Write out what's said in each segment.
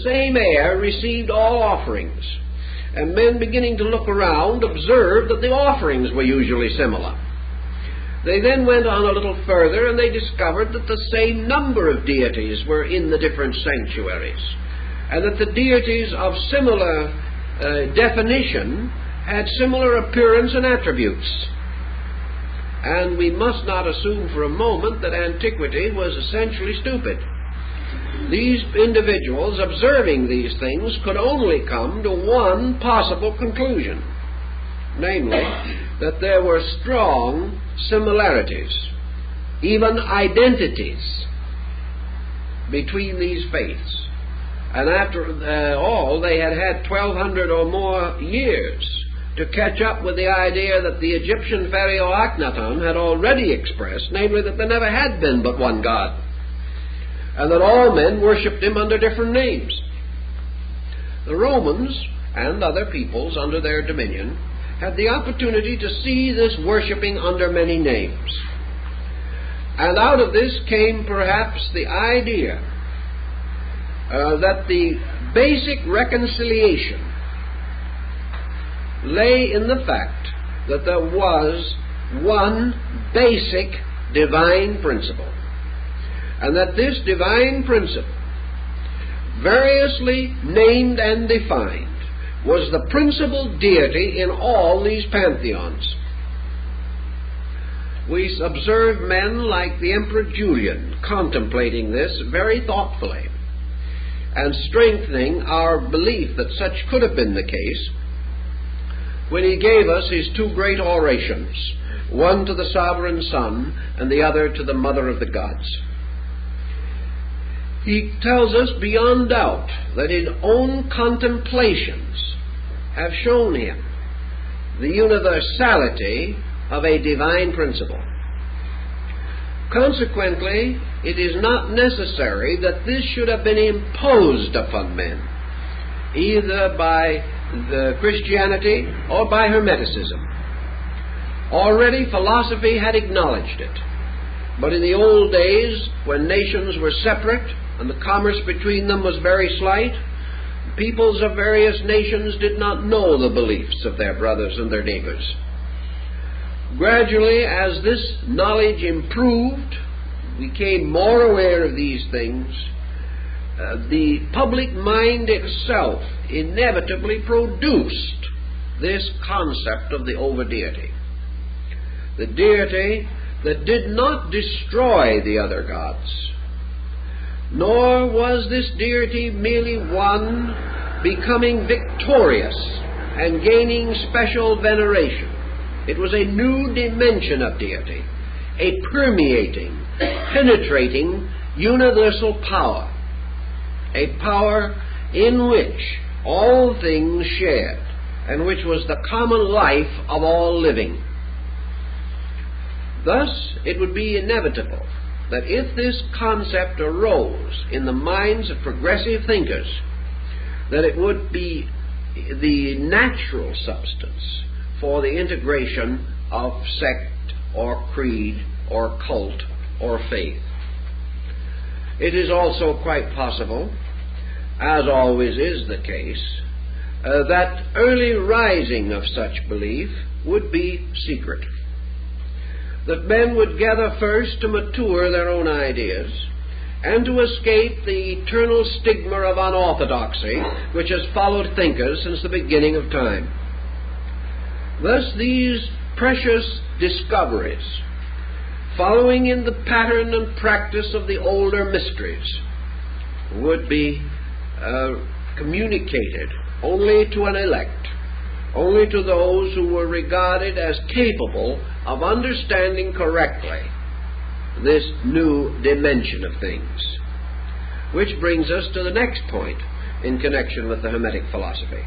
same air received all offerings, and men beginning to look around observed that the offerings were usually similar. They then went on a little further, and they discovered that the same number of deities were in the different sanctuaries, and that the deities of similar definition had similar appearance and attributes. And we must not assume for a moment that antiquity was essentially stupid. These individuals observing these things could only come to one possible conclusion, namely, that there were strong similarities, even identities, between these faiths. And after all, they had had 1,200 or more years to catch up with the idea that the Egyptian pharaoh Akhenaten had already expressed, namely that there never had been but one God, and that all men worshipped him under different names. The Romans and other peoples under their dominion had the opportunity to see this worshipping under many names. And out of this came perhaps the idea that the basic reconciliation lay in the fact that there was one basic divine principle, and that this divine principle, variously named and defined, was the principal deity in all these pantheons. We observe men like the Emperor Julian contemplating this very thoughtfully and strengthening our belief that such could have been the case when he gave us his two great orations, one to the sovereign Son and the other to the Mother of the Gods. He tells us beyond doubt that his own contemplations have shown him the universality of a divine principle. Consequently, it is not necessary that this should have been imposed upon men, either by the Christianity or by Hermeticism. Already philosophy had acknowledged it, but in the old days, when nations were separate and the commerce between them was very slight, peoples of various nations did not know the beliefs of their brothers and their neighbors. Gradually, as this knowledge improved, we became more aware of these things. The public mind itself inevitably produced this concept of the overdeity. The deity that did not destroy the other gods, nor was this deity merely one becoming victorious and gaining special veneration. It was a new dimension of deity, a permeating, penetrating, universal power, a power in which all things shared, and which was the common life of all living. Thus, it would be inevitable that if this concept arose in the minds of progressive thinkers, that it would be the natural substance for the integration of sect or creed or cult or faith. It is also quite possible, as always is the case, that early rising of such belief would be secret. That men would gather first to mature their own ideas and to escape the eternal stigma of unorthodoxy which has followed thinkers since the beginning of time. Thus these precious discoveries, following in the pattern and practice of the older mysteries, would be communicated only to an elect, only to those who were regarded as capable of understanding correctly this new dimension of things. Which brings us to the next point in connection with the Hermetic philosophy,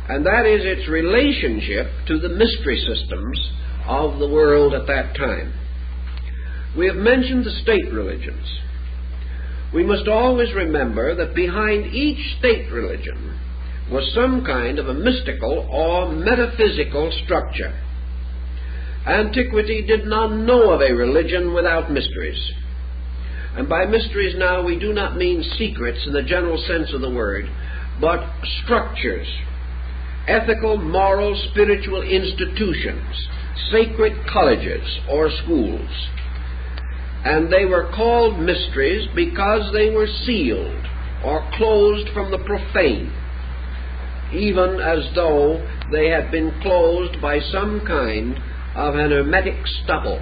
and that is its relationship to the mystery systems of the world at that time. We have mentioned the state religions. We must always remember that behind each state religion was some kind of a mystical or metaphysical structure. Antiquity did not know of a religion without mysteries. And by mysteries now we do not mean secrets in the general sense of the word, but structures, ethical, moral, spiritual institutions, sacred colleges or schools. And they were called mysteries because they were sealed or closed from the profane, even as though they had been closed by some kind of an hermetic stopple.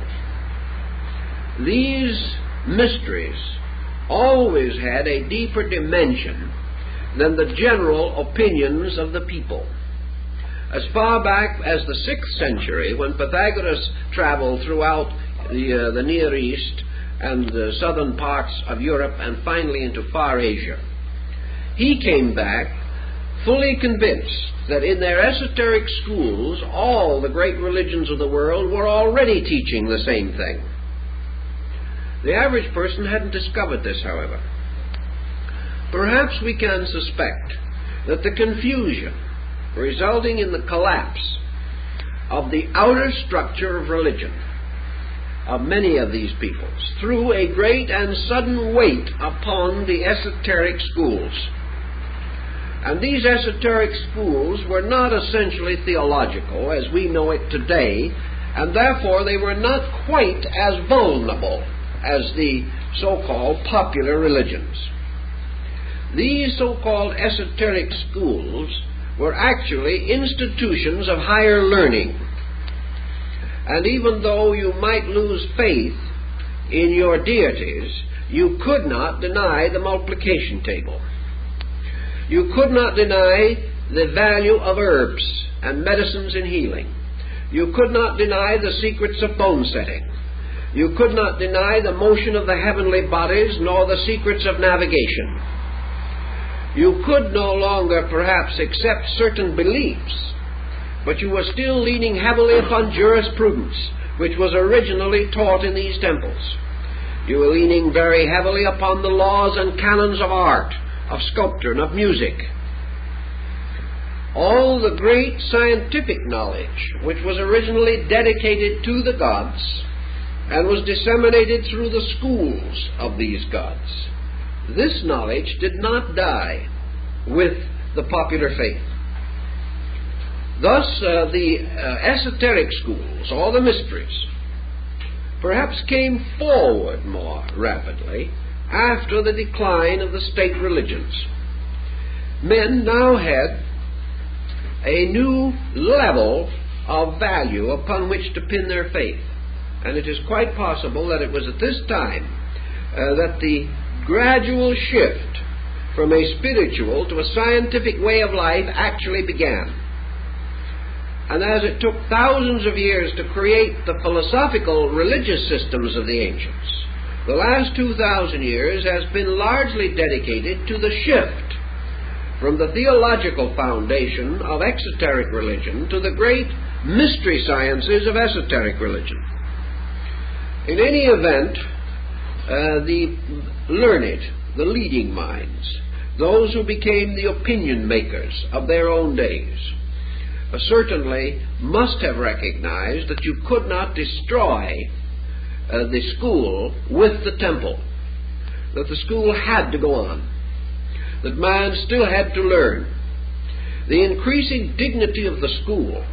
These mysteries always had a deeper dimension than the general opinions of the people. As far back as the 6th century, when Pythagoras traveled throughout the Near East and the southern parts of Europe and finally into Far Asia, he came back fully convinced that in their esoteric schools all the great religions of the world were already teaching the same thing. The average person hadn't discovered this, however. Perhaps we can suspect that the confusion resulting in the collapse of the outer structure of religion of many of these peoples threw a great and sudden weight upon the esoteric schools. And these esoteric schools were not essentially theological as we know it today, and therefore they were not quite as vulnerable as the so-called popular religions. These so-called esoteric schools were actually institutions of higher learning. And even though you might lose faith in your deities, you could not deny the multiplication table. You could not deny the value of herbs and medicines in healing. You could not deny the secrets of bone setting. You could not deny the motion of the heavenly bodies, nor the secrets of navigation. You could no longer perhaps accept certain beliefs, but you were still leaning heavily upon jurisprudence, which was originally taught in these temples. You were leaning very heavily upon the laws and canons of art, of sculpture, and of music. All the great scientific knowledge, which was originally dedicated to the gods, and was disseminated through the schools of these gods, this knowledge did not die with the popular faith. Thus, the esoteric schools, or the mysteries, perhaps came forward more rapidly after the decline of the state religions. Men now had a new level of value upon which to pin their faith. And it is quite possible that it was at this time that the gradual shift from a spiritual to a scientific way of life actually began. And as it took thousands of years to create the philosophical religious systems of the ancients, the last 2,000 years has been largely dedicated to the shift from the theological foundation of exoteric religion to the great mystery sciences of esoteric religion. In any event, the learned, the leading minds, those who became the opinion makers of their own days, certainly must have recognized that you could not destroy the school with the temple, that the school had to go on, that man still had to learn. The increasing dignity of the school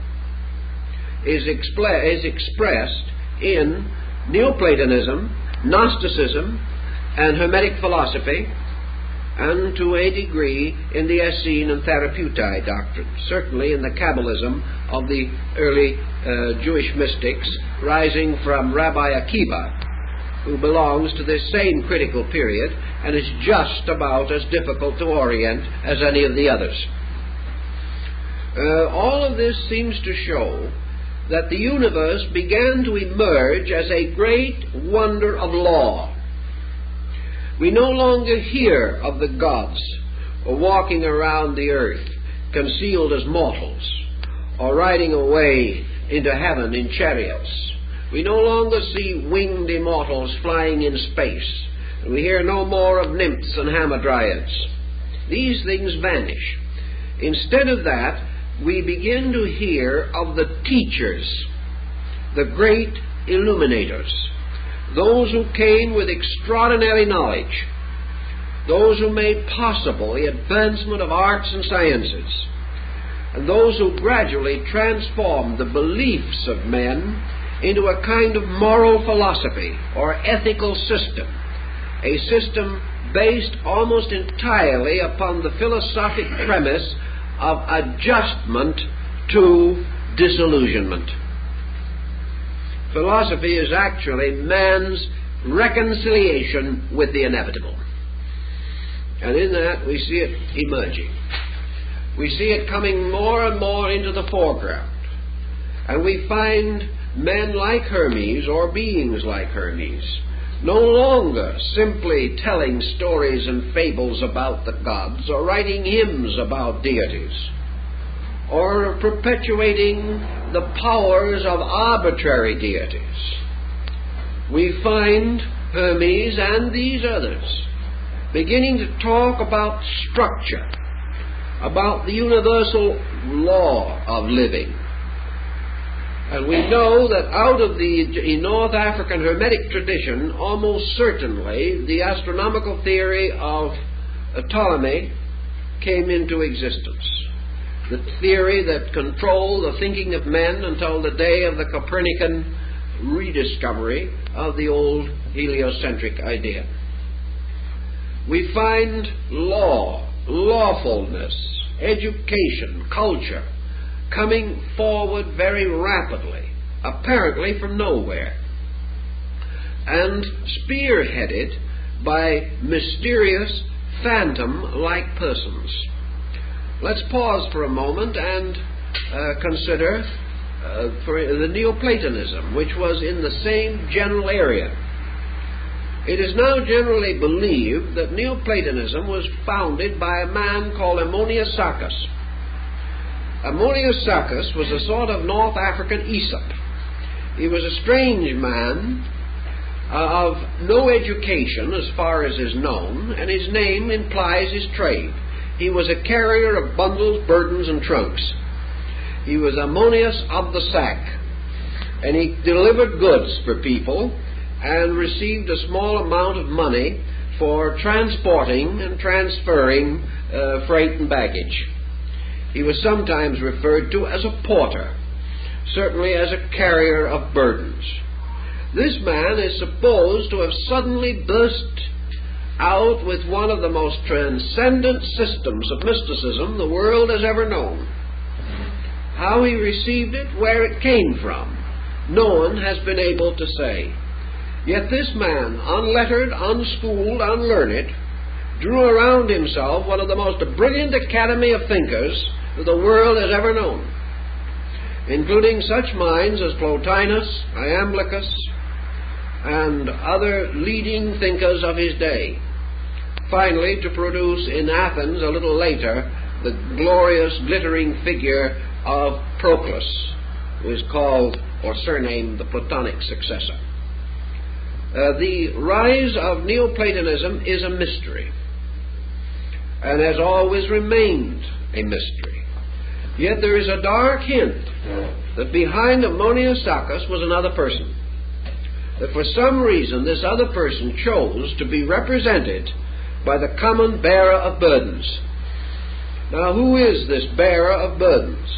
is expressed in Neoplatonism, Gnosticism, and Hermetic philosophy, and to a degree in the Essene and Therapeutae doctrines, certainly in the Kabbalism of the early Jewish mystics, rising from Rabbi Akiva, who belongs to this same critical period and is just about as difficult to orient as any of the others. All of this seems to show that the universe began to emerge as a great wonder of law. We no longer hear of the gods walking around the earth concealed as mortals, or riding away into heaven in chariots. We no longer see winged immortals flying in space, and we hear no more of nymphs and hamadryads. These things vanish. Instead of that, we begin to hear of the teachers, the great illuminators, those who came with extraordinary knowledge, those who made possible the advancement of arts and sciences, and those who gradually transformed the beliefs of men into a kind of moral philosophy or ethical system, a system based almost entirely upon the philosophic premise of adjustment to disillusionment. Philosophy is actually man's reconciliation with the inevitable. And in that we see it emerging. We see it coming more and more into the foreground. And we find men like Hermes, or beings like Hermes, no longer simply telling stories and fables about the gods, or writing hymns about deities, or perpetuating the powers of arbitrary deities. We find Hermes and these others beginning to talk about structure, about the universal law of living. And we know that out of the North African Hermetic tradition, almost certainly the astronomical theory of Ptolemy came into existence. The theory that controlled the thinking of men until the day of the Copernican rediscovery of the old heliocentric idea. We find law, lawfulness, education, culture coming forward very rapidly, apparently from nowhere, and spearheaded by mysterious, phantom-like persons. Let's pause for a moment and consider for the Neoplatonism, which was in the same general area. It is now generally believed that Neoplatonism was founded by a man called Ammonius Saccas. Ammonius Saccas was a sort of North African Aesop. He was a strange man of no education as far as is known, and his name implies his trade. He was a carrier of bundles, burdens, and trunks. He was Ammonius of the sack, and he delivered goods for people and received a small amount of money for transporting and transferring freight and baggage. He was sometimes referred to as a porter, certainly as a carrier of burdens. This man is supposed to have suddenly burst out with one of the most transcendent systems of mysticism the world has ever known. How he received it, where it came from, no one has been able to say. Yet this man, unlettered, unschooled, unlearned, drew around himself one of the most brilliant academy of thinkers that the world has ever known, including such minds as Plotinus, Iamblichus, and other leading thinkers of his day, finally to produce in Athens a little later the glorious, glittering figure of Proclus, who is called or surnamed the Platonic successor. The rise of Neoplatonism is a mystery, and has always remained a mystery. Yet there is a dark hint that behind Ammonius Saccas was another person, that for some reason this other person chose to be represented by the common bearer of burdens. Now, who is this bearer of burdens?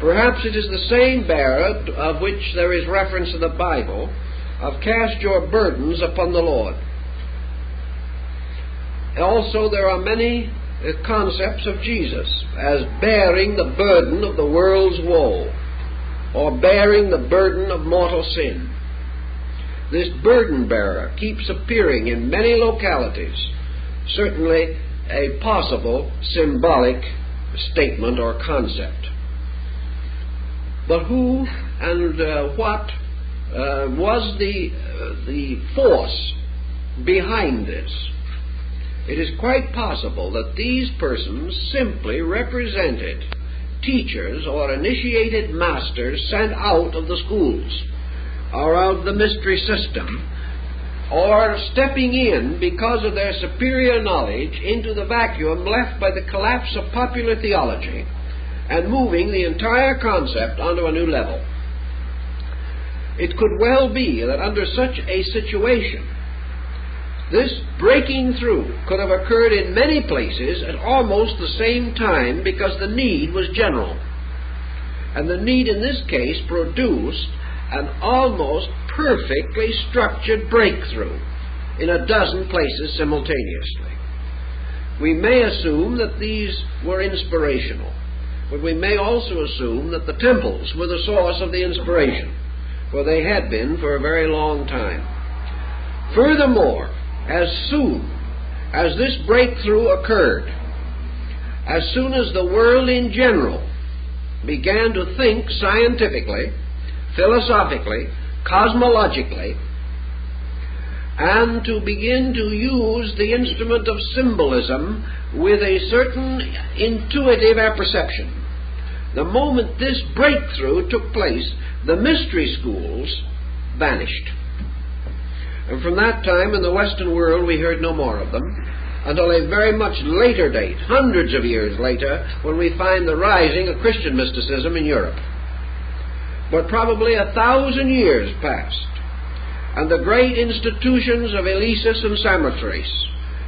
Perhaps it is the same bearer of which there is reference in the Bible, of cast your burdens upon the Lord. Also, there are many concepts of Jesus as bearing the burden of the world's woe, or bearing the burden of mortal sin. This burden bearer keeps appearing in many localities, certainly a possible symbolic statement or concept. But who and what was the force behind this? It is quite possible that these persons simply represented teachers or initiated masters sent out of the schools or out of the mystery system, or stepping in because of their superior knowledge into the vacuum left by the collapse of popular theology and moving the entire concept onto a new level. It could well be that under such a situation, this breaking through could have occurred in many places at almost the same time, because the need was general. And the need in this case produced an almost perfectly structured breakthrough in a dozen places simultaneously. We may assume that these were inspirational, but we may also assume that the temples were the source of the inspiration, for they had been for a very long time. Furthermore, as soon as this breakthrough occurred, as soon as the world in general began to think scientifically, philosophically, cosmologically, and to begin to use the instrument of symbolism with a certain intuitive apperception, the moment this breakthrough took place, the mystery schools vanished. And from that time in the Western world we heard no more of them, until a very much later date, hundreds of years later, when we find the rising of Christian mysticism in Europe. But probably 1,000 years passed, and the great institutions of Eleusis and Samothrace,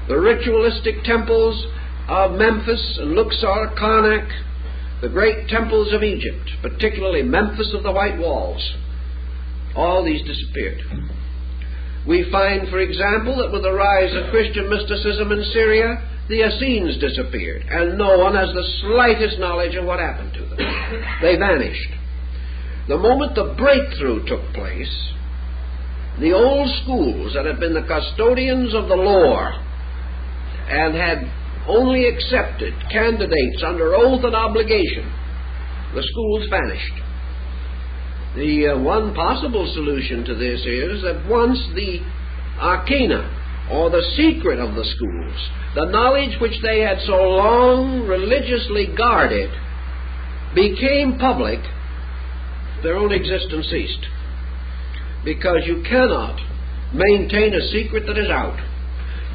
the ritualistic temples of Memphis and Luxor, Karnak, the great temples of Egypt, particularly Memphis of the White Walls, all these disappeared. We find, for example, that with the rise of Christian mysticism in Syria, the Essenes disappeared, and no one has the slightest knowledge of what happened to them. They vanished. The moment the breakthrough took place, the old schools that had been the custodians of the lore and had only accepted candidates under oath and obligation, the schools vanished. The one possible solution to this is that once the arcana, or the secret of the schools, the knowledge which they had so long religiously guarded, became public, their own existence ceased. Because you cannot maintain a secret that is out,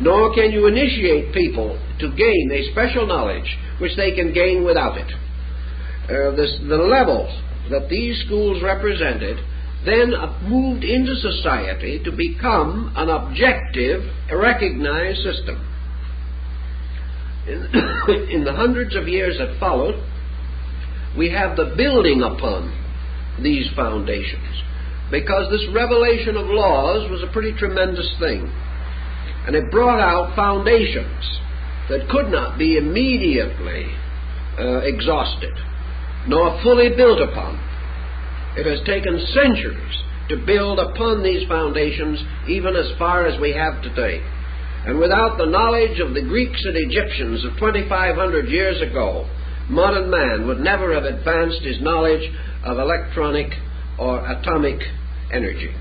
nor can you initiate people to gain a special knowledge which they can gain without it. The level that these schools represented then moved into society to become an objective, recognized system. In the hundreds of years that followed, we have the building upon these foundations, because this revelation of laws was a pretty tremendous thing, and it brought out foundations that could not be immediately exhausted nor fully built upon. It has taken centuries to build upon these foundations, even as far as we have today. And without the knowledge of the Greeks and Egyptians of 2,500 years ago, modern man would never have advanced his knowledge of electronic or atomic energy,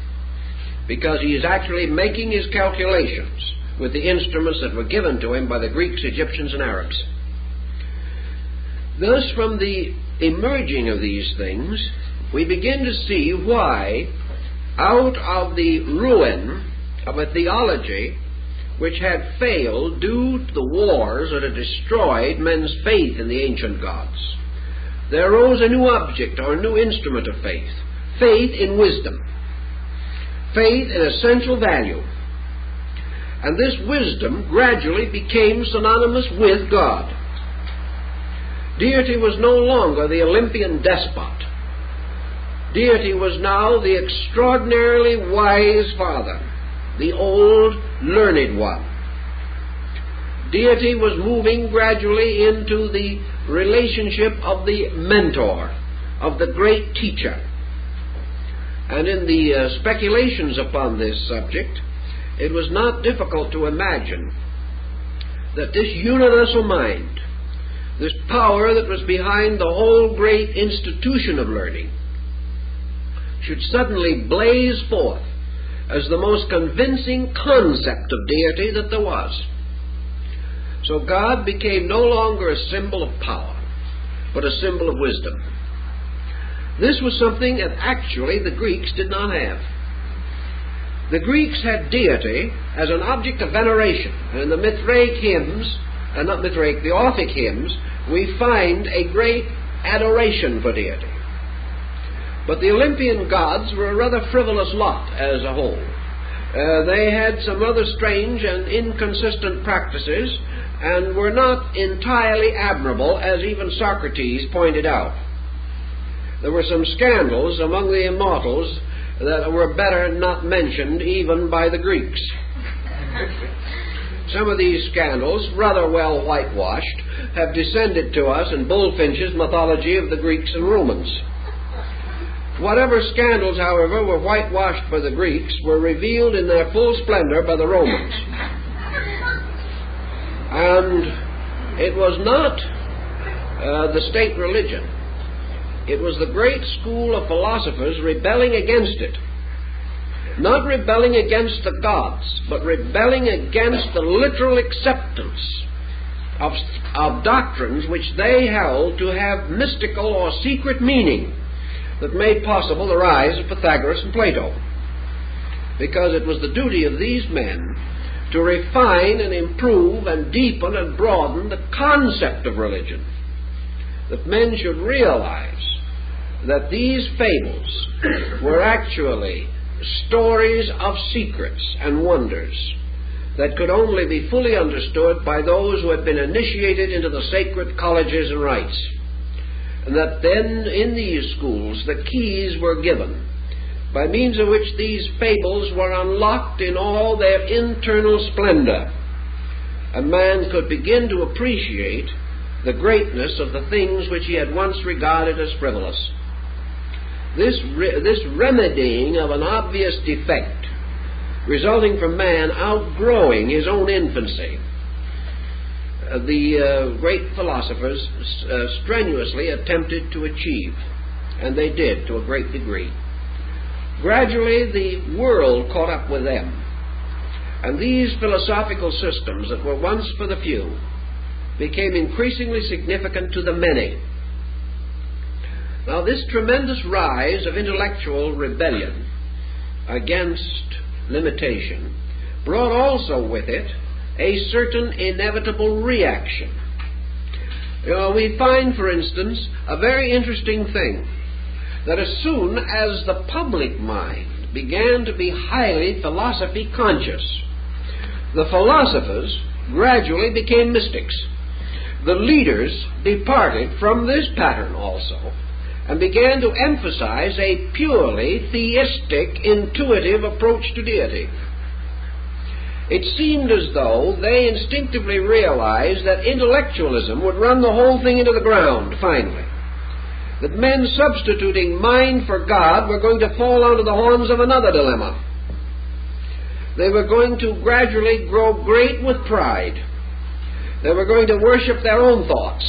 because he is actually making his calculations with the instruments that were given to him by the Greeks, Egyptians, and Arabs. Thus, from the emerging of these things, we begin to see why, out of the ruin of a theology which had failed due to the wars that had destroyed men's faith in the ancient gods, there arose a new object or a new instrument of faith, faith in wisdom, faith in essential value. And this wisdom gradually became synonymous with God. Deity was no longer the Olympian despot. Deity was now the extraordinarily wise Father, the old learned one. Deity was moving gradually into the relationship of the mentor, of the great teacher. And in the speculations upon this subject, it was not difficult to imagine that this universal mind, this power that was behind the whole great institution of learning, should suddenly blaze forth as the most convincing concept of deity that there was. So God became no longer a symbol of power, but a symbol of wisdom. This was something that actually the Greeks did not have. The Greeks had deity as an object of veneration. And in the Mithraic hymns, the Orphic hymns, we find a great adoration for deity. But the Olympian gods were a rather frivolous lot as a whole. They had some other strange and inconsistent practices and were not entirely admirable, as even Socrates pointed out. There were some scandals among the immortals that were better not mentioned even by the Greeks. Some of these scandals, rather well whitewashed, have descended to us in Bullfinch's mythology of the Greeks and Romans. Whatever scandals, however, were whitewashed by the Greeks were revealed in their full splendor by the Romans. And it was not the state religion. It was the great school of philosophers rebelling against it. Not rebelling against the gods, but rebelling against the literal acceptance of doctrines which they held to have mystical or secret meaning that made possible the rise of Pythagoras and Plato. Because it was the duty of these men to refine and improve and deepen and broaden the concept of religion. That men should realize that these fables were actually stories of secrets and wonders that could only be fully understood by those who had been initiated into the sacred colleges and rites. And that then in these schools the keys were given by means of which these fables were unlocked in all their internal splendor, and man could begin to appreciate the greatness of the things which he had once regarded as frivolous. This remedying of an obvious defect resulting from man outgrowing his own infancy, the great philosophers strenuously attempted to achieve, and they did to a great degree. Gradually the world caught up with them, and these philosophical systems that were once for the few became increasingly significant to the many. Now, this tremendous rise of intellectual rebellion against limitation brought also with it a certain inevitable reaction. We find, for instance, a very interesting thing, that as soon as the public mind began to be highly philosophy conscious, the philosophers gradually became mystics. The leaders departed from this pattern also, and began to emphasize a purely theistic, intuitive approach to deity. It seemed as though they instinctively realized that intellectualism would run the whole thing into the ground, finally. That men substituting mind for God were going to fall onto the horns of another dilemma. They were going to gradually grow great with pride. They were going to worship their own thoughts,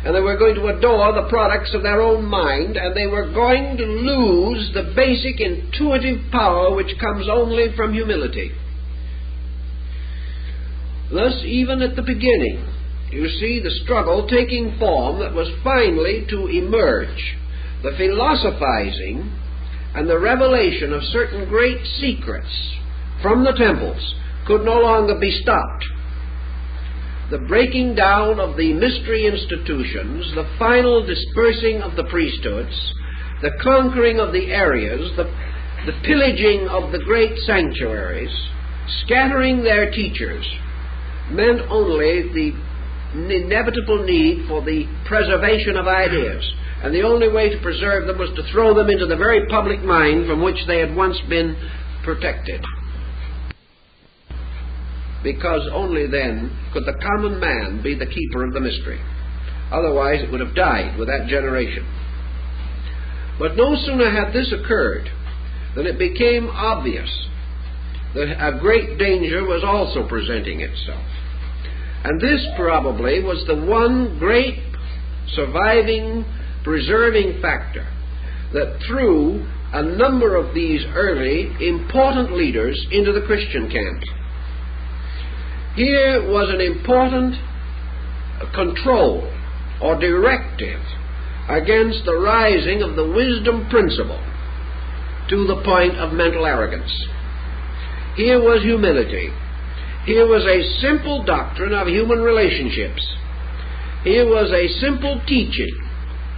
and they were going to adore the products of their own mind, and they were going to lose the basic intuitive power which comes only from humility. Thus, even at the beginning, you see the struggle taking form that was finally to emerge. The philosophizing and the revelation of certain great secrets from the temples could no longer be stopped. The breaking down of the mystery institutions, the final dispersing of the priesthoods, the conquering of the areas, the pillaging of the great sanctuaries, scattering their teachers, meant only the inevitable need for the preservation of ideas. And the only way to preserve them was to throw them into the very public mind from which they had once been protected. Because only then could the common man be the keeper of the mystery. Otherwise it would have died with that generation. But no sooner had this occurred than it became obvious that a great danger was also presenting itself. And this probably was the one great surviving, preserving factor that threw a number of these early important leaders into the Christian camp. Here was an important control or directive against the rising of the wisdom principle to the point of mental arrogance. Here was humility. Here was a simple doctrine of human relationships. Here was a simple teaching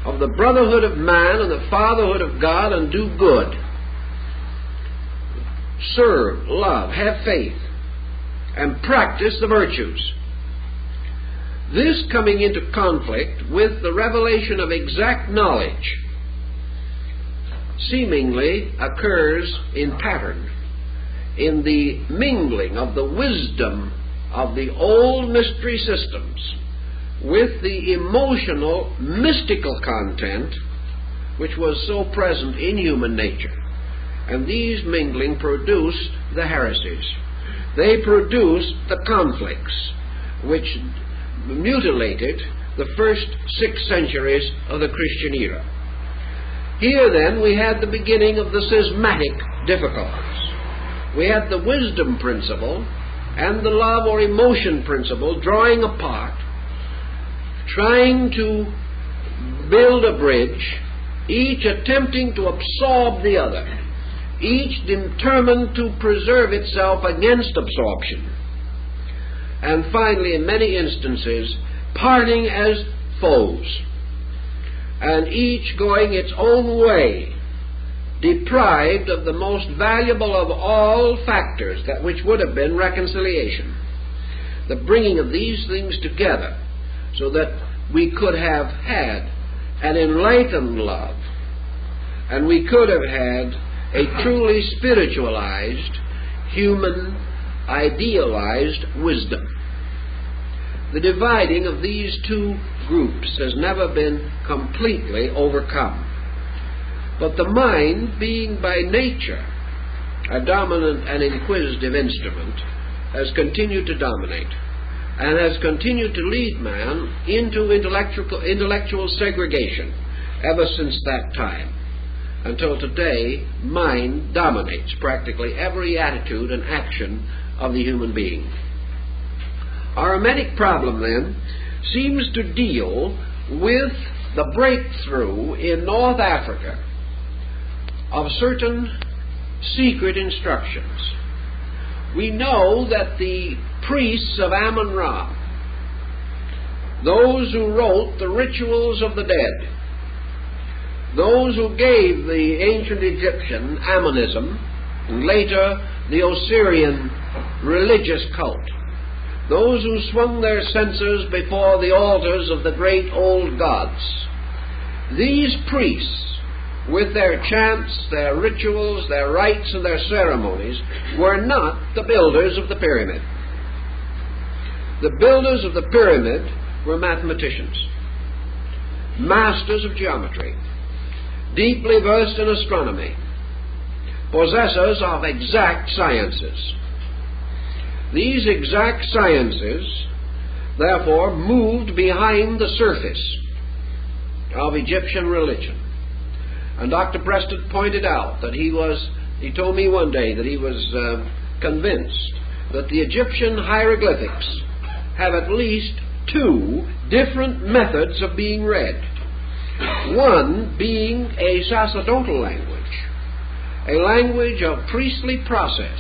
of the brotherhood of man and the fatherhood of God, and do good. Serve, love, have faith, and practice the virtues. This coming into conflict with the revelation of exact knowledge seemingly occurs in pattern, in the mingling of the wisdom of the old mystery systems with the emotional, mystical content which was so present in human nature. And these mingling produced the heresies. They produced the conflicts which mutilated the first 6 centuries of the Christian era. Here then we had the beginning of the schismatic difficulties. We had the wisdom principle and the love or emotion principle drawing apart, trying to build a bridge, each attempting to absorb the other, each determined to preserve itself against absorption, and finally, in many instances, parting as foes, and each going its own way, deprived of the most valuable of all factors, that which would have been reconciliation, the bringing of these things together, so that we could have had an enlightened love, and we could have had a truly spiritualized, human, idealized wisdom. The dividing of these two groups has never been completely overcome. But the mind, being by nature a dominant and inquisitive instrument, has continued to dominate and has continued to lead man into intellectual segregation ever since that time, until today mind dominates practically every attitude and action of the human being. Our Hermetic problem, then, seems to deal with the breakthrough in North Africa of certain secret instructions. We know that the priests of Amun-Ra, those who wrote the rituals of the dead, those who gave the ancient Egyptian Amunism, and later the Osirian religious cult, those who swung their censers before the altars of the great old gods, these priests, with their chants, their rituals, their rites, and their ceremonies, were not the builders of the pyramid. The builders of the pyramid were mathematicians, masters of geometry, deeply versed in astronomy, possessors of exact sciences. These exact sciences, therefore, moved behind the surface of Egyptian religion. And Dr. Preston pointed out that he told me one day that he was convinced that the Egyptian hieroglyphics have at least 2 different methods of being read. One being a sacerdotal language, a language of priestly process,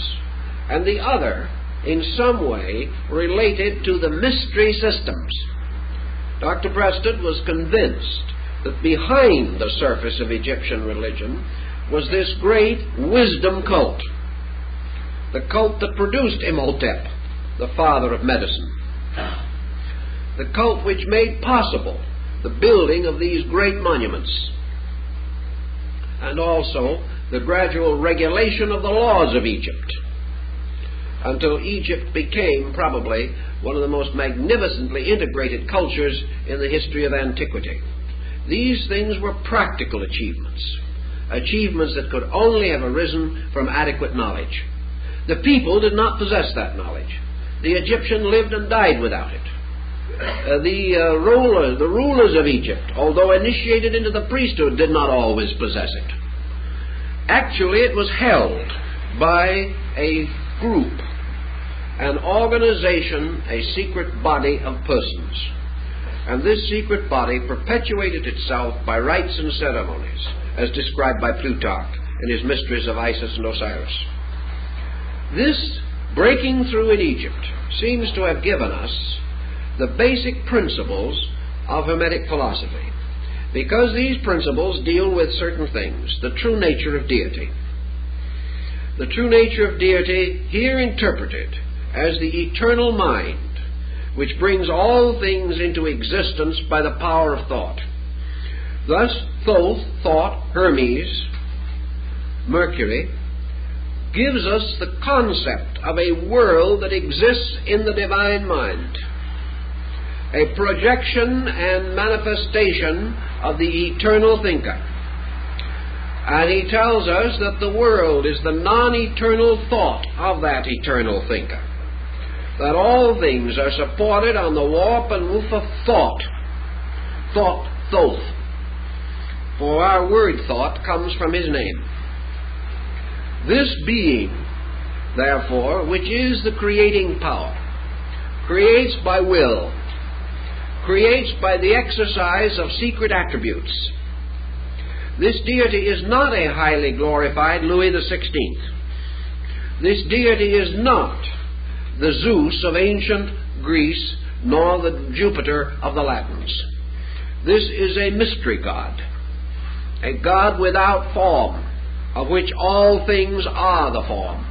and the other in some way related to the mystery systems. Dr. Preston was convinced that behind the surface of Egyptian religion was this great wisdom cult, the cult that produced Imhotep, the father of medicine, the cult which made possible the building of these great monuments, and also the gradual regulation of the laws of Egypt, until Egypt became probably one of the most magnificently integrated cultures in the history of antiquity. These things were practical achievements, achievements that could only have arisen from adequate knowledge. The people did not possess that knowledge. The Egyptian lived and died without it. The rulers of Egypt, although initiated into the priesthood, did not always possess it. Actually, it was held by a group, an organization, a secret body of persons. And this secret body perpetuated itself by rites and ceremonies, as described by Plutarch in his Mysteries of Isis and Osiris. This breaking through in Egypt seems to have given us the basic principles of Hermetic philosophy. because these principles deal with certain things, the true nature of deity. The true nature of deity, here interpreted as the eternal mind, which brings all things into existence by the power of thought. Thus, Thoth, thought, Hermes, Mercury, gives us the concept of a world that exists in the divine mind, a projection and manifestation of the eternal thinker. And he tells us that the world is the non-eternal thought of that eternal thinker, that all things are supported on the warp and woof of thought, Thoth, for our word thought comes from his name. This being, therefore, which is the creating power, creates by will, creates by the exercise of secret attributes. This deity is not a highly glorified Louis XVI. This deity is not the Zeus of ancient Greece, nor the Jupiter of the Latins. This is a mystery god, a god without form, of which all things are the form,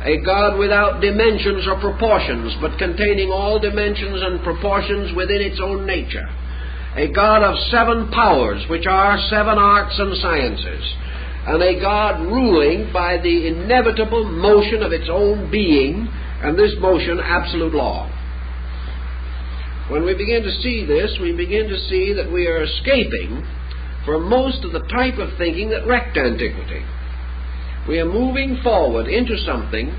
a god without dimensions or proportions, but containing all dimensions and proportions within its own nature, a god of 7 powers, which are 7 arts and sciences, and a god ruling by the inevitable motion of its own being, and this motion absolute law. When we begin to see this, we begin to see that we are escaping from most of the type of thinking that wrecked antiquity. We are moving forward into something,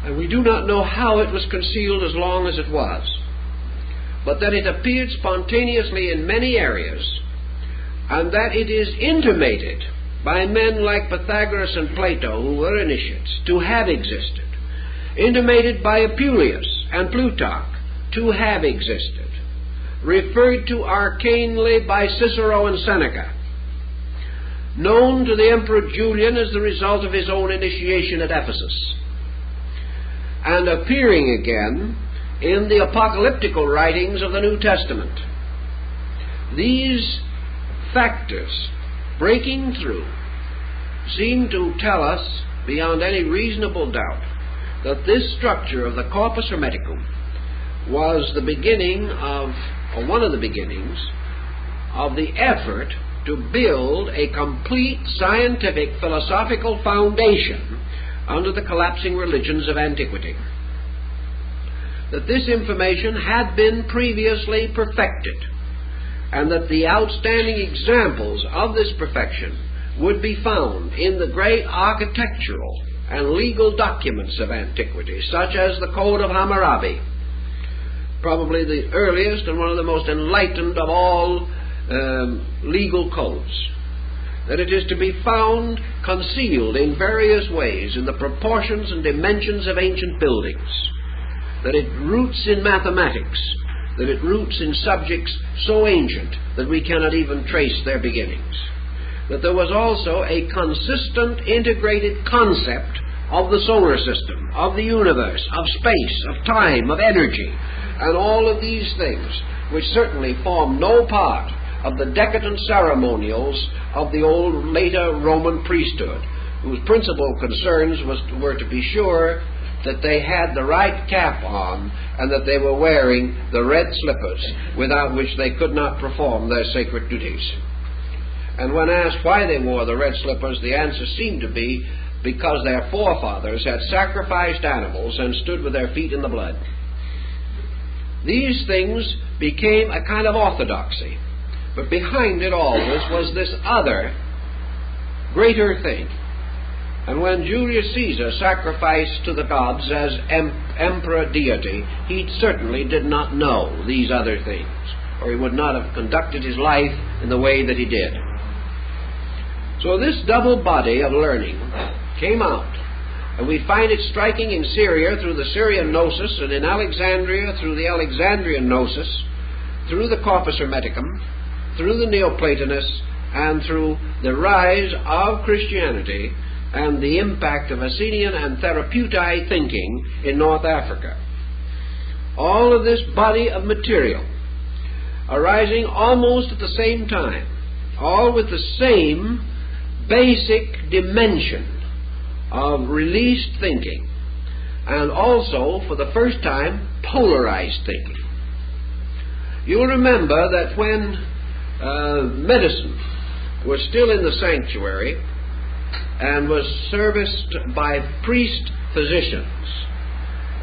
and we do not know how it was concealed as long as it was, but that it appeared spontaneously in many areas, and that it is intimated by men like Pythagoras and Plato, who were initiates, to have existed, intimated by Apuleius and Plutarch, to have existed, referred to arcanely by Cicero and Seneca, known to the Emperor Julian as the result of his own initiation at Ephesus, and appearing again in the apocalyptical writings of the New Testament. These factors, breaking through, seem to tell us, beyond any reasonable doubt, that this structure of the Corpus Hermeticum was the beginning of, or one of the beginnings, of the effort to build a complete scientific philosophical foundation under the collapsing religions of antiquity. That this information had been previously perfected, and that the outstanding examples of this perfection would be found in the great architectural and legal documents of antiquity, such as the Code of Hammurabi, probably the earliest and one of the most enlightened of all legal codes. That it is to be found concealed in various ways in the proportions and dimensions of ancient buildings. That it roots in mathematics. That it roots in subjects so ancient that we cannot even trace their beginnings. That there was also a consistent, integrated concept of the solar system, of the universe, of space, of time, of energy, and all of these things, which certainly form no part of the decadent ceremonials of the old, later Roman priesthood, whose principal concerns were to be sure that they had the right cap on and that they were wearing the red slippers without which they could not perform their sacred duties. And when asked why they wore the red slippers, the answer seemed to be because their forefathers had sacrificed animals and stood with their feet in the blood. These things became a kind of orthodoxy, but behind it all was this other, greater thing. And when Julius Caesar sacrificed to the gods as emperor deity, he certainly did not know these other things, or he would not have conducted his life in the way that he did. So this double body of learning came out, and we find it striking in Syria through the Syrian Gnosis, and in Alexandria through the Alexandrian Gnosis, through the Corpus Hermeticum, through the Neoplatonists, and through the rise of Christianity and the impact of Essenian and Therapeutae thinking in North Africa. All of this body of material arising almost at the same time, all with the same basic dimension of released thinking, and also, for the first time, polarized thinking. You'll remember that when medicine was still in the sanctuary and was serviced by priest physicians,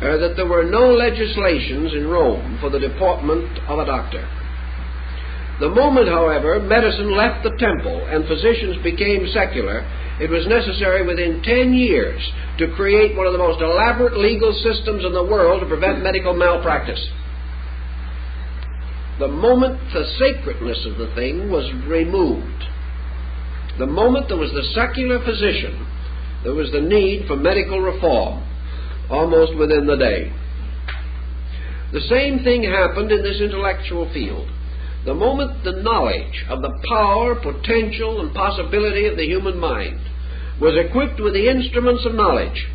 that there were no legislations in Rome for the deportment of a doctor. The moment, however, medicine left the temple and physicians became secular, it was necessary within 10 years to create one of the most elaborate legal systems in the world to prevent medical malpractice. The moment the sacredness of the thing was removed, the moment there was the secular physician, there was the need for medical reform, almost within the day. The same thing happened in this intellectual field. The moment the knowledge of the power, potential, and possibility of the human mind was equipped with the instruments of knowledge,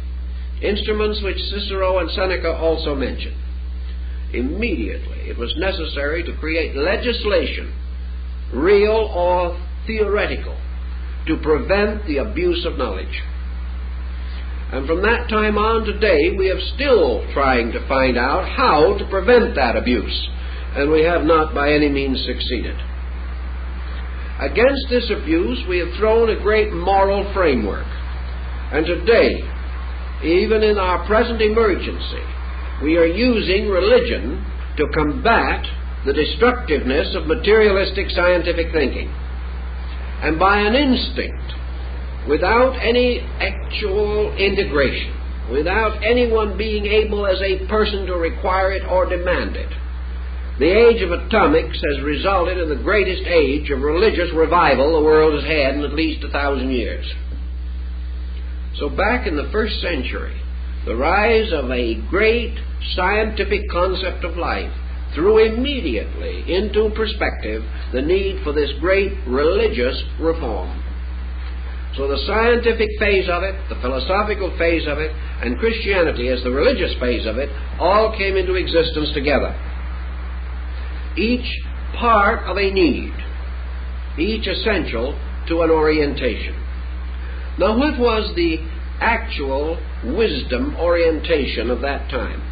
instruments which Cicero and Seneca also mentioned, immediately it was necessary to create legislation, real or theoretical, to prevent the abuse of knowledge. And from that time on today, we are still trying to find out how to prevent that abuse, and we have not by any means succeeded. Against this abuse, we have thrown a great moral framework, and today, even in our present emergency, we are using religion to combat the destructiveness of materialistic scientific thinking. And by an instinct, without any actual integration, without anyone being able as a person to require it or demand it, the age of atomics has resulted in the greatest age of religious revival the world has had in at least 1,000 years. So back in the first century, the rise of a great scientific concept of life threw immediately into perspective the need for this great religious reform. So the scientific phase of it, the philosophical phase of it, and Christianity as the religious phase of it all came into existence together. Each part of a need, each essential to an orientation. Now, what was the actual wisdom orientation of that time?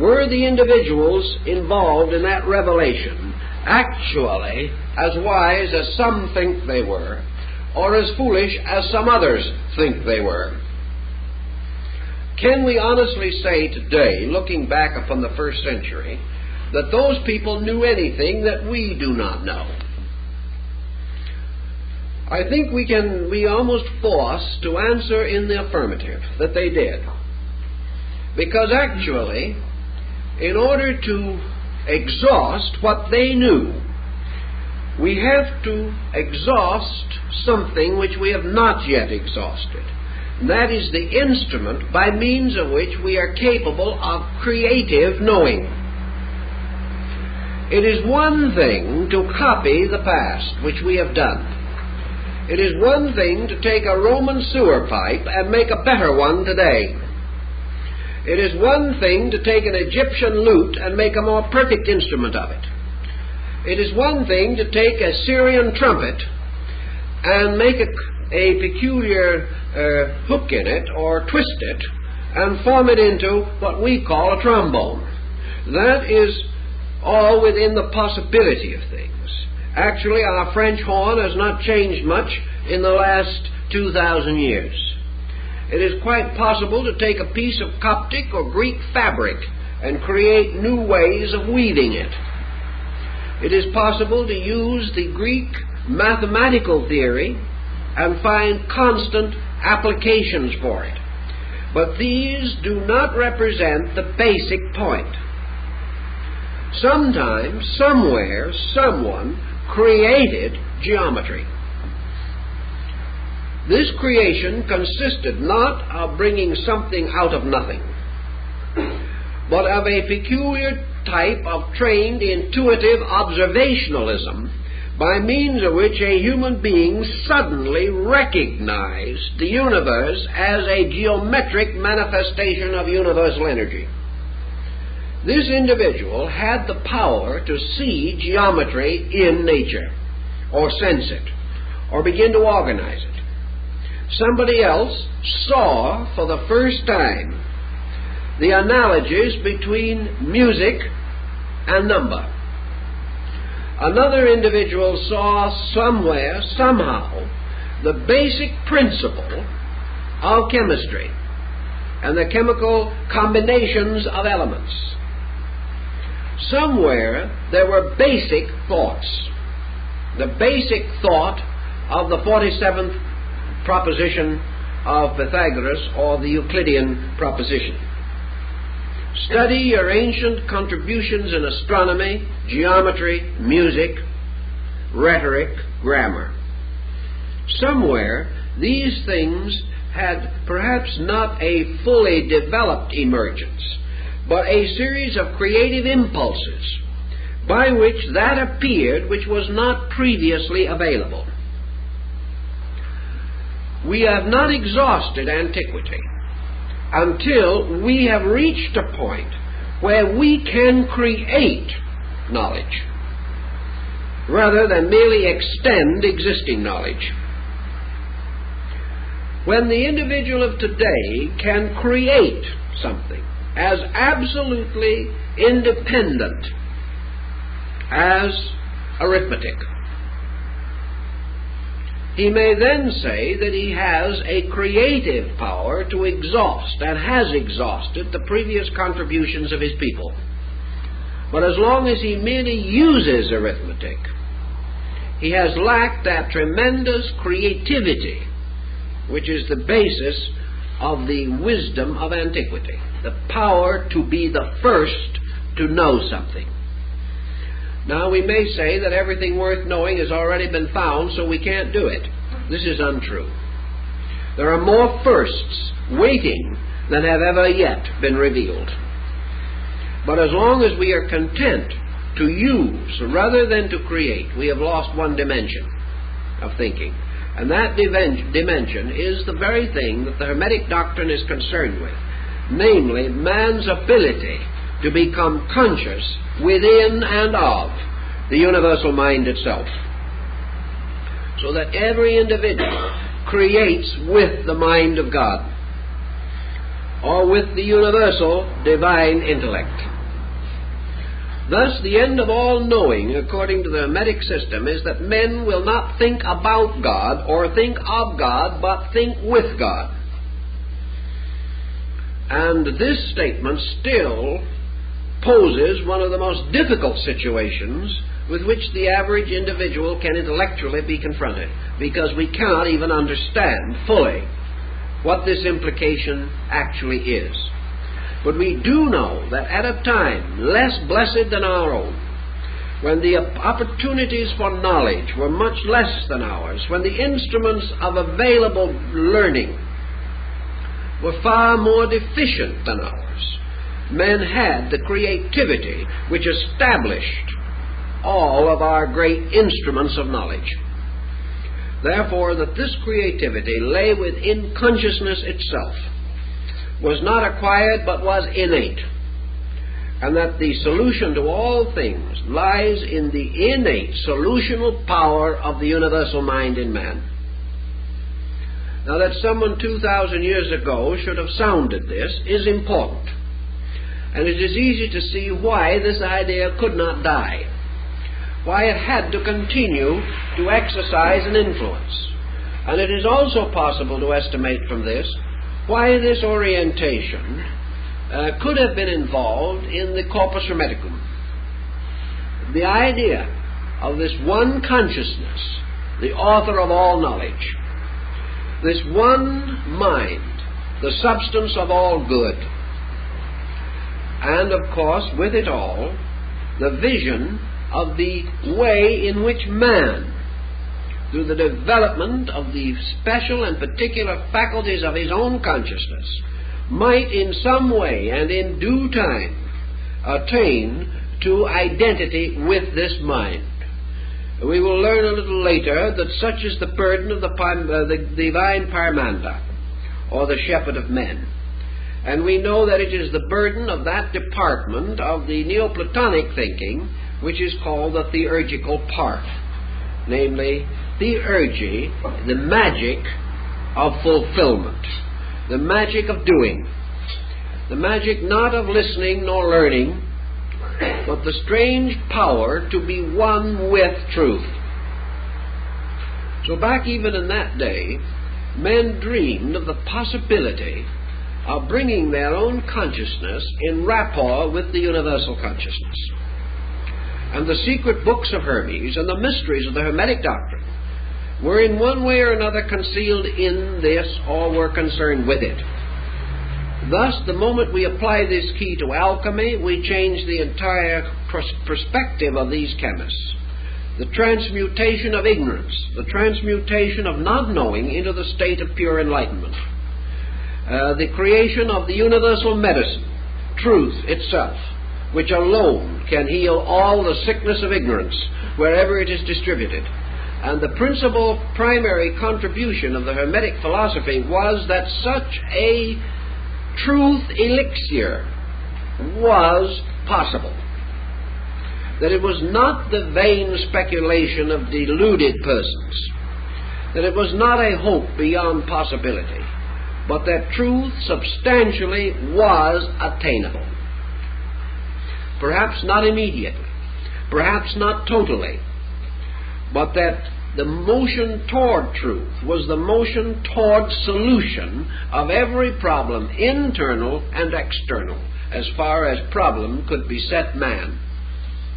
Were the individuals involved in that revelation actually as wise as some think they were, or as foolish as some others think they were? Can we honestly say today, looking back upon the first century, that those people knew anything that we do not know? I think we can be almost forced to answer in the affirmative that they did. Because actually, in order to exhaust what they knew, we have to exhaust something which we have not yet exhausted. And that is the instrument by means of which we are capable of creative knowing. It is one thing to copy the past, which we have done. It is one thing to take a Roman sewer pipe and make a better one today. It is one thing to take an Egyptian lute and make a more perfect instrument of it. It is one thing to take a Syrian trumpet and make a peculiar hook in it or twist it and form it into what we call a trombone. That is all within the possibility of things. Actually, our French horn has not changed much in the last 2,000 years. It is quite possible to take a piece of Coptic or Greek fabric and create new ways of weaving it. It is possible to use the Greek mathematical theory and find constant applications for it. But these do not represent the basic point. Sometime, somewhere, someone created geometry. This creation consisted not of bringing something out of nothing, but of a peculiar type of trained intuitive observationalism by means of which a human being suddenly recognized the universe as a geometric manifestation of universal energy. This individual had the power to see geometry in nature, or sense it, or begin to organize it. Somebody else saw for the first time the analogies between music and number. Another individual saw somewhere, somehow, the basic principle of chemistry and the chemical combinations of elements. Somewhere there were basic thoughts. The basic thought of the 47th proposition of Pythagoras, or the Euclidean proposition. Study your ancient contributions in astronomy, geometry, music, rhetoric, grammar. Somewhere these things had perhaps not a fully developed emergence, but a series of creative impulses by which that appeared which was not previously available. We have not exhausted antiquity until we have reached a point where we can create knowledge rather than merely extend existing knowledge. When the individual of today can create something as absolutely independent as arithmetic, he may then say that he has a creative power to exhaust, and has exhausted, the previous contributions of his people. But as long as he merely uses arithmetic, he has lacked that tremendous creativity which is the basis of the wisdom of antiquity, the power to be the first to know something. Now, we may say that everything worth knowing has already been found, so we can't do it. This is untrue. There are more firsts waiting than have ever yet been revealed. But as long as we are content to use rather than to create, we have lost one dimension of thinking. And that dimension is the very thing that the Hermetic doctrine is concerned with, namely man's ability to become conscious within and of the universal mind itself, so that every individual creates with the mind of God, or with the universal divine intellect. Thus, the end of all knowing, according to the Hermetic system, is that men will not think about God or think of God, but think with God. And this statement still poses one of the most difficult situations with which the average individual can intellectually be confronted, because we cannot even understand fully what this implication actually is. But we do know that at a time less blessed than our own, when the opportunities for knowledge were much less than ours, when the instruments of available learning were far more deficient than ours, men had the creativity which established all of our great instruments of knowledge. Therefore, that this creativity lay within consciousness itself, was not acquired but was innate, and that the solution to all things lies in the innate solutional power of the universal mind in man. Now, that someone 2,000 years ago should have sounded this is important, and it is easy to see why this idea could not die, why it had to continue to exercise an influence. And it is also possible to estimate from this why this orientation could have been involved in the corpus hermeticum. The idea of this one consciousness, the author of all knowledge, this one mind, the substance of all good, and of course with it all the vision of the way in which man, through the development of the special and particular faculties of his own consciousness, might in some way and in due time attain to identity with this mind. We will learn a little later that such is the burden of the divine Paramanda, or the shepherd of men, And we know that it is the burden of that department of the Neoplatonic thinking which is called the theurgical part. Namely, theurgy, the magic of fulfillment, the magic of doing, the magic not of listening nor learning, but the strange power to be one with truth. So back even in that day, men dreamed of the possibility of bringing their own consciousness in rapport with the universal consciousness. And the secret books of Hermes and the mysteries of the Hermetic doctrine were in one way or another concealed in this, or were concerned with it. Thus, the moment we apply this key to alchemy, we change the entire perspective of these chemists. The transmutation of ignorance, the transmutation of not knowing into the state of pure enlightenment. The creation of the universal medicine, truth itself, which alone can heal all the sickness of ignorance wherever it is distributed. And the principal primary contribution of the Hermetic philosophy was that such a truth elixir was possible. That it was not the vain speculation of deluded persons, that it was not a hope beyond possibility, but that truth substantially was attainable. Perhaps not immediately, perhaps not totally, but that the motion toward truth was the motion toward solution of every problem, internal and external, as far as problem could beset man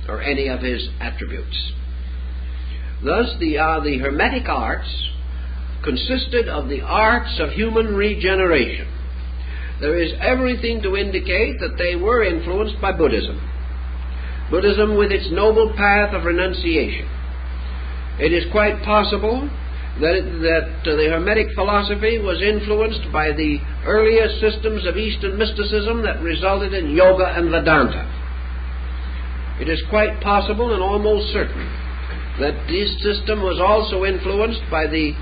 or any of his attributes. Thus, the Hermetic arts consisted of the arts of human regeneration. There is everything to indicate that they were influenced by Buddhism. Buddhism with its noble path of renunciation. It is quite possible that the Hermetic philosophy was influenced by the earlier systems of Eastern mysticism that resulted in Yoga and Vedanta. It is quite possible and almost certain that this system was also influenced by the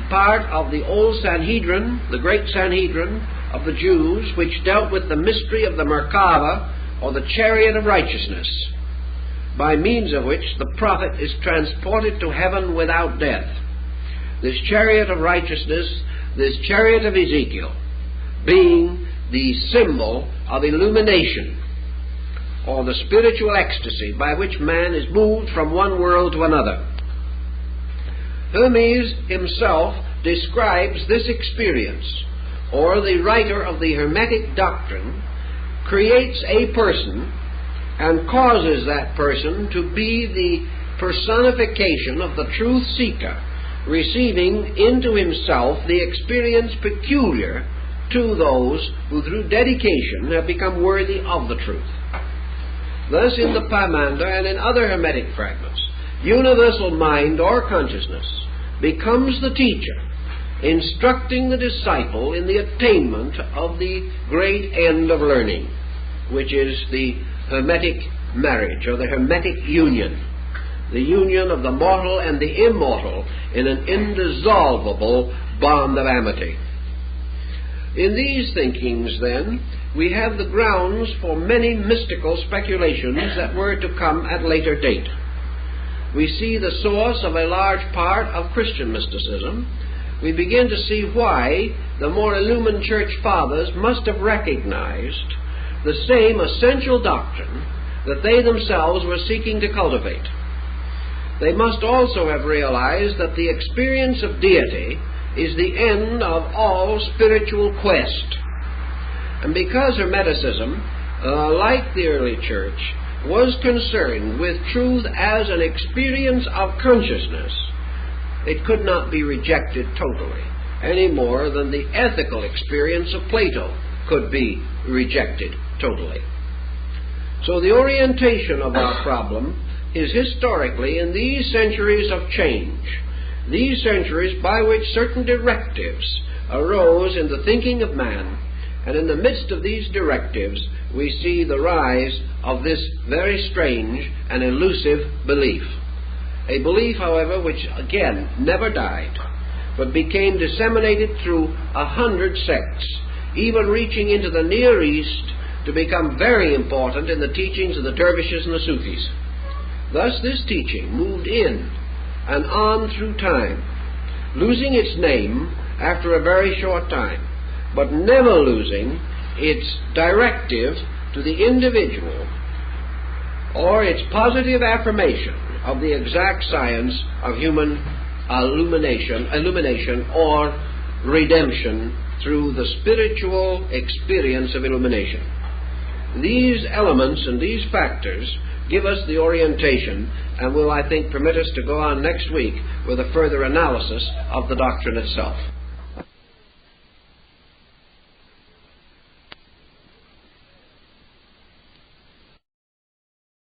part of the old Sanhedrin, the great Sanhedrin of the Jews, which dealt with the mystery of the Merkava, or the chariot of righteousness, by means of which the prophet is transported to heaven without death. This chariot of righteousness, this chariot of Ezekiel, being the symbol of illumination, or the spiritual ecstasy by which man is moved from one world to another. Hermes himself describes this experience, or the writer of the Hermetic doctrine creates a person and causes that person to be the personification of the truth seeker, receiving into himself the experience peculiar to those who through dedication have become worthy of the truth. Thus, in the Pymander and in other Hermetic fragments, universal mind or consciousness becomes the teacher, instructing the disciple in the attainment of the great end of learning, which is the Hermetic marriage, or the Hermetic union, the union of the mortal and the immortal in an indissoluble bond of amity. In these thinkings, then, we have the grounds for many mystical speculations that were to come at later date. We see the source of a large part of Christian mysticism. We begin to see why the more illumined church fathers must have recognized the same essential doctrine that they themselves were seeking to cultivate. They must also have realized that the experience of deity is the end of all spiritual quest. And because Hermeticism, like the early church, was concerned with truth as an experience of consciousness, it could not be rejected totally, any more than the ethical experience of Plato could be rejected totally. So the orientation of our problem is historically in these centuries of change, these centuries by which certain directives arose in the thinking of man, and in the midst of these directives we see the rise of this very strange and elusive belief. A belief, however, which again never died, but became disseminated through 100 sects, even reaching into the Near East to become very important in the teachings of the dervishes and the Sufis. Thus this teaching moved in and on through time, losing its name after a very short time, but never losing its directive to the individual or its positive affirmation of the exact science of human illumination or redemption through the spiritual experience of illumination. These elements and these factors give us the orientation and will, I think, permit us to go on next week with a further analysis of the doctrine itself.